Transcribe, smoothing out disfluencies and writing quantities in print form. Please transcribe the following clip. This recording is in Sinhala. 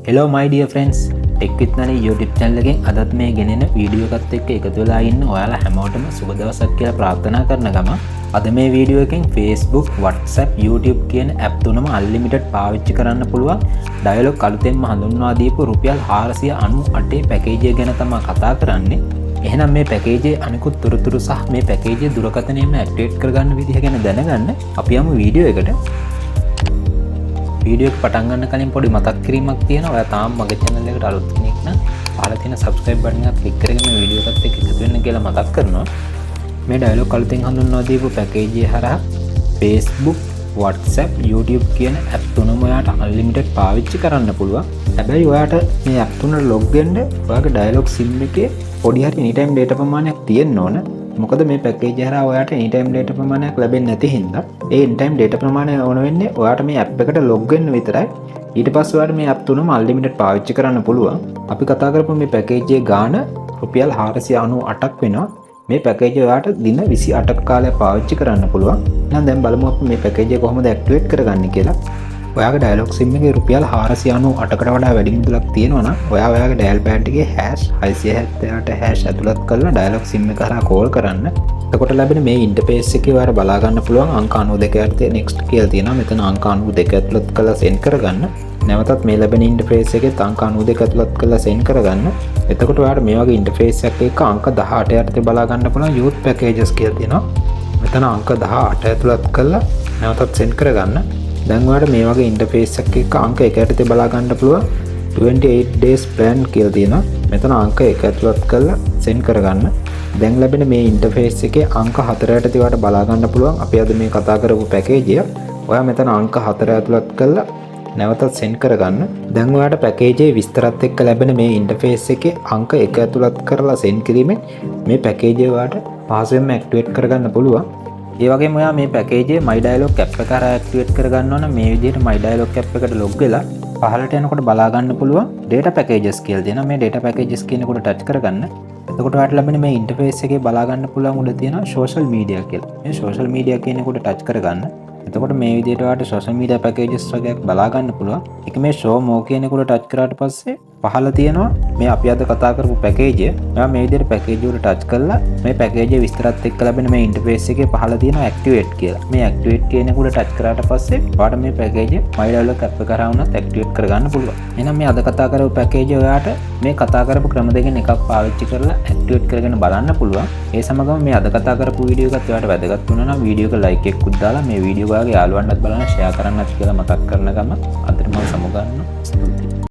Hello my dear friends, Tech with Nani YouTube channel එකෙන් අදත් මේ ගෙනෙන වීඩියෝ එකත් එක්ක එකතු වෙලා ඉන්න ඔයාලා හැමෝටම සුබ දවසක් කියලා ප්‍රාර්ථනා කරන ගම අද මේ වීඩියෝ එකෙන් Facebook, WhatsApp, YouTube කියන app තුනම unlimited පාවිච්චි කරන්න පුළුවන් ඩයලොග් අලුතෙන්ම හඳුන්වා දීපු රුපියල් 498 පැකේජ් එක ගැන තමයි කතා කරන්නේ. එහෙනම් මේ පැකේජේ අනිකුත් තොරතුරු සහ මේ පැකේජේ දුරකථනයම ඇක්ටිවේට් කරගන්න විදිහ ගැන දැනගන්න අපි යමු වීඩියෝ එකට. වීඩියෝ එක පටන් ගන්න කලින් පොඩි මතක් කිරීමක් තියෙනවා. ඔයා තාම මගේ channel එකට අලුත් කෙනෙක් නම් පහළ තියෙන subscribe button එක click කරගෙන මේ වීඩියෝ එකත් එක්ක එකතු වෙන්න කියලා මතක් කරනවා. මේ ඩයලොග් අලුතෙන් හඳුන්වා දීපු පැකේජ් එක හරහා Facebook, WhatsApp, YouTube කියන app තුනම ඔයාට unlimited පාවිච්චි කරන්න පුළුවන්. හැබැයි ඔයාට මේ app තුනට log වෙන්න ඔයාගේ ඩයලොග් sim එකේ පොඩි හරි anytime data ප්‍රමාණයක් තියෙන්න ඕන. මොකද මේ පැකේජ් හරහා ඔයාට anytime data ප්‍රමාණයක් ලැබෙන්නේ නැති හින්දා ඒ anytime data ප්‍රමාණය ඕන වෙන්නේ ඔයාට මේ app එකට log වෙන්න විතරයි. ඊට පස්සේ ඔයාට මේ app තුනම unlimited පාවිච්චි කරන්න පුළුවන්. අපි කතා කරපු මේ පැකේජ් එකේ ගාණ රුපියල් 498ක් වෙනවා. මේ පැකේජ් එක ඔයාට දින 28ක කාලයක් පාවිච්චි කරන්න පුළුවන්. එහෙනම් දැන් බලමු අපි මේ පැකේජ් එක කොහොමද ඇක්ටිවේට් කරගන්නේ කියලා. ඔයාගේ ඩයලොග් sim එකේ රුපියල් 498කට වඩා වැඩි මුදලක් තියෙනවා නම් ඔයා ඔයාගේ ඩයල් පෑඩ් එකේ #678# ඇතුළත් කරලා ඩයලොග් sim එක කරා කෝල් කරන්න. එතකොට ලැබෙන මේ ඉන්ටර්ෆේස් එකේ ඔයාලා බලා ගන්න පුළුවන් අංක 92 යටතේ next කියලා තියෙනවා. මෙතන අංක 92 ඇතුළත් කරලා send කරගන්න. නැවතත් මේ ලැබෙන ඉන්ටර්ෆේස් එකේ අංක 92 ඇතුළත් කරලා send කරගන්න. එතකොට ඔයාට මේ වගේ ඉන්ටර්ෆේස් එකක් එක්ක අංක 18 යටතේ බලා ගන්න පුළුවන් youth packages කියලා තියෙනවා. මෙතන අංක 18 ඇතුළත් කරලා නැවතත් send කරගන්න. දැන් ඔයාලට මේ වගේ ඉන්ටර්ෆේස් එකක් එක්ක අංක 1 යටතේ බලා ගන්න පුළුවන් 28 days plan කියලා තියෙනවා. මෙතන අංක 1 ඇතුළත් කරලා send කරගන්න. දැන් ලැබෙන මේ ඉන්ටර්ෆේස් එකේ අංක 4 යටතේ ඔයාලට බලා ගන්න පුළුවන් අපි අද මේ කතා කරපු පැකේජ් එක. ඔයා මෙතන අංක 4 ඇතුළත් කරලා නැවතත් send කරගන්න. දැන් ඔයාලට පැකේජේ විස්තරات එක්ක ලැබෙන මේ ඉන්ටර්ෆේස් එකේ අංක 1 ඇතුළත් කරලා send කිරීමෙන් මේ පැකේජ් එක ඔයාලට පහසුවෙන්ම ඇක්ටිවේට් කරගන්න පුළුවන්. ඒ වගේම ඔයා මේ පැකේජේ My Dialog app එක කරා ඇක්ටිවේට් කරගන්න ඕන මේ විදිහට My Dialog app එකට log වෙලා පහළට යනකොට බලා ගන්න පුළුවන් data packages කියලා දෙනවා. මේ data packages කියනකොට touch කරගන්න. එතකොට ඔයාලට ලැබෙන මේ ඉන්ටර්ෆේස් එකේ බලා ගන්න පුළුවන් උඩ තියෙනවා social media කියලා. මේ social media කියනකොට touch කරගන්න. එතකොට මේ විදිහට ඔයාලට social media packages වගේක් බලා ගන්න පුළුවන්. ඒක මේ show more කියනකොට touch කරාට පස්සේ පහළ තියෙනවා මේ අපි අද කතා කරපු පැකේජ් එක. ඔයා මේ විදිහට පැකේජ් එකට ටච් කරලා මේ පැකේජ් එක විස්තරات එක්ක ලැබෙන මේ ඉන්ටර්ෆේස් එකේ පහළ තියෙනවා ඇක්ටිවේට් කියලා. මේ ඇක්ටිවේට් කියන එකට ටච් කරාට පස්සේ ඔයාට මේ පැකේජ් එක My Dialog app එක කරා වුණත් ඇක්ටිවේට් කරගන්න පුළුවන්. එහෙනම් මේ අද කතා කරපු පැකේජ් එක ඔයාට මේ කතා කරපු ක්‍රම දෙකෙන් එකක් පාවිච්චි කරලා ඇක්ටිවේට් කරගෙන බලන්න පුළුවන්. ඒ සමගම මේ අද කතා කරපු වීඩියෝ එකත් ඔයාට වැදගත් වුණා නම් වීඩියෝ එක ලයික් එකකුත් දාලා මේ වීඩියෝ ඔයාගේ යාළුවන්ටත් බලන්න ෂෙයා කරන්නත් කියලා මතක් කරන ගම අදට මම සමු ගන්නවා.